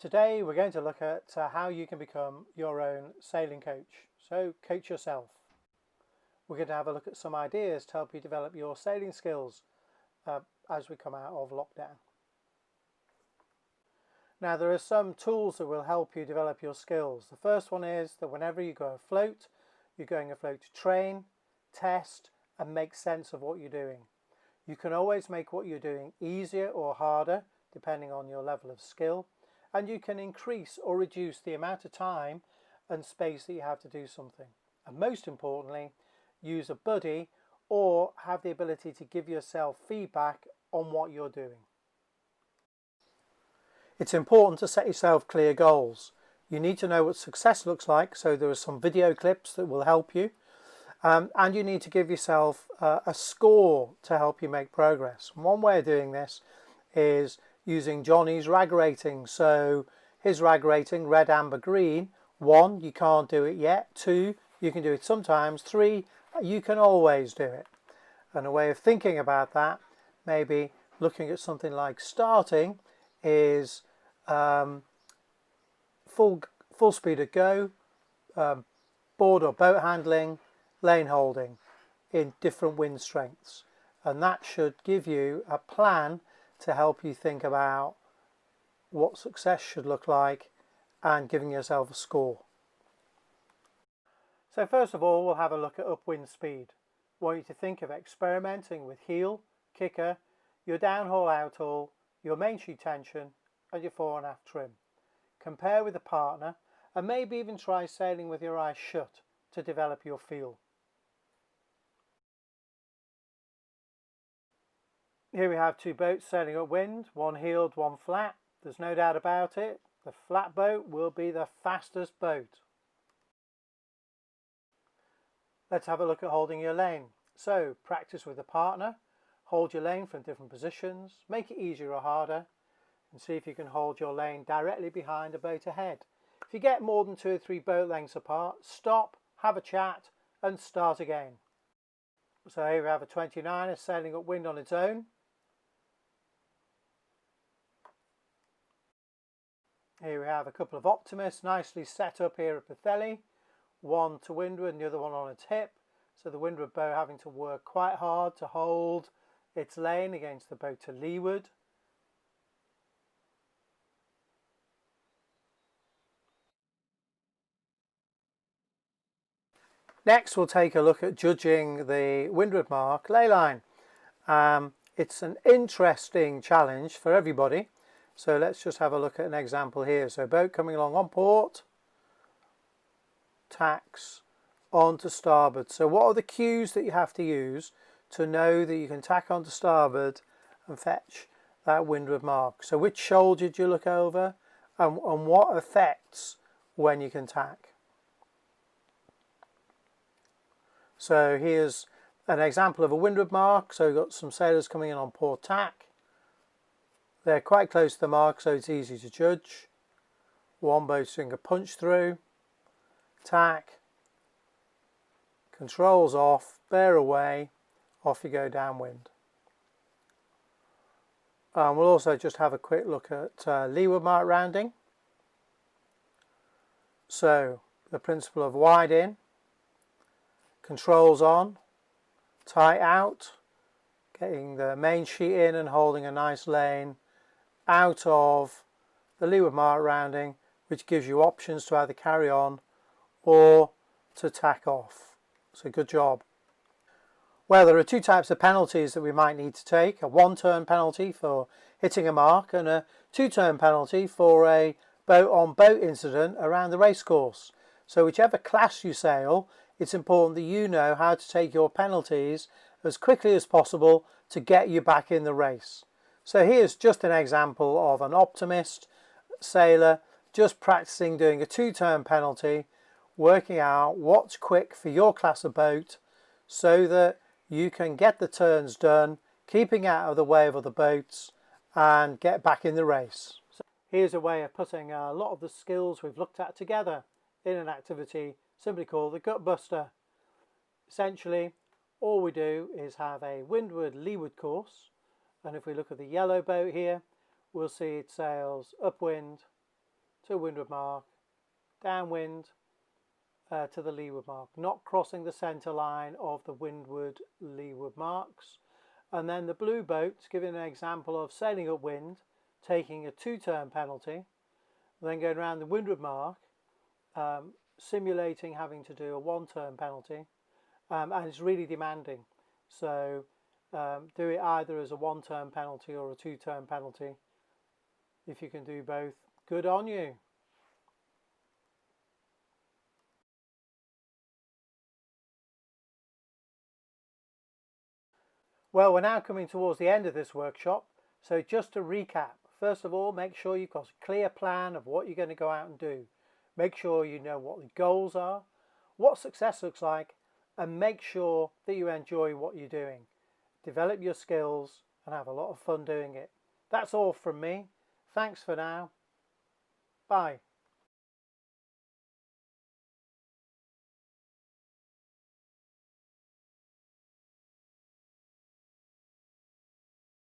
Today we're going to look at how you can become your own sailing coach. So coach yourself. We're going to have a look at some ideas to help you develop your sailing skills as we come out of lockdown. Now there are some tools that will help you develop your skills. The first one is that whenever you go afloat, you're going afloat to train, test and make sense of what you're doing. You can always make what you're doing easier or harder depending on your level of skill, and you can increase or reduce the amount of time and space that you have to do something. And most importantly, use a buddy or have the ability to give yourself feedback on what you're doing. It's important to set yourself clear goals. You need to know what success looks like, so there are some video clips that will help you. And you need to give yourself a score to help you make progress. And one way of doing this is using Johnny's RAG rating. So his RAG rating, red, amber, green. 1, you can't do it yet. 2, you can do it sometimes. 3, you can always do it. And a way of thinking about that, maybe looking at something like starting, is full speed at go, board or boat handling, lane holding in different wind strengths, and that should give you a plan to help you think about what success should look like and giving yourself a score. So first of all, we'll have a look at upwind speed. I want you to think of experimenting with heel, kicker, your downhaul, outhaul, your main sheet tension and your fore and aft trim. Compare with a partner and maybe even try sailing with your eyes shut to develop your feel. Here we have two boats sailing upwind, one heeled, one flat. There's no doubt about it, the flat boat will be the fastest boat. Let's have a look at holding your lane. So practice with a partner, hold your lane from different positions, make it easier or harder, and see if you can hold your lane directly behind a boat ahead. If you get more than 2 or 3 boat lengths apart, stop, have a chat and start again. So here we have a 29er sailing upwind on its own. Here we have a couple of optimists nicely set up here at Betheli, one to windward and the other one on its hip. So the windward boat having to work quite hard to hold its lane against the boat to leeward. Next we'll take a look at judging the windward mark ley line. It's an interesting challenge for everybody. So let's just have a look at an example here. So boat coming along on port, tacks onto starboard. So what are the cues that you have to use to know that you can tack onto starboard and fetch that windward mark? So which shoulder do you look over and what affects when you can tack? So here's an example of a windward mark. So we've got some sailors coming in on port tack. They're quite close to the mark, so it's easy to judge. One boat's doing a punch through, tack, controls off, bear away, off you go downwind. We'll also just have a quick look at leeward mark rounding. So the principle of wide in, controls on, tight out, getting the main sheet in and holding a nice lane out of the leeward mark rounding, which gives you options to either carry on or to tack off. So good job. Well, there are 2 types of penalties that we might need to take: a 1-turn penalty for hitting a mark and a 2-turn penalty for a boat-on-boat incident around the racecourse. So whichever class you sail, it's important that you know how to take your penalties as quickly as possible to get you back in the race. So here's just an example of an optimist sailor just practicing doing a 2-turn penalty, working out what's quick for your class of boat so that you can get the turns done, keeping out of the way of other boats and get back in the race. So here's a way of putting a lot of the skills we've looked at together in an activity simply called the gut buster. Essentially, all we do is have a windward leeward course, and if we look at the yellow boat here, we'll see it sails upwind, to windward mark, downwind to the leeward mark, not crossing the centre line of the windward leeward marks. And then the blue boat, giving an example of sailing upwind, taking a 2-turn penalty, then going around the windward mark, simulating having to do a 1-turn penalty, and it's really demanding. So do it either as a 1-turn penalty or a 2-turn penalty. If you can do both, good on you. Well, we're now coming towards the end of this workshop, so just to recap, first of all, make sure you've got a clear plan of what you're going to go out and do. Make sure you know what the goals are, what success looks like, and make sure that you enjoy what you're doing. Develop your skills and have a lot of fun doing it. That's all from me. Thanks for now. Bye.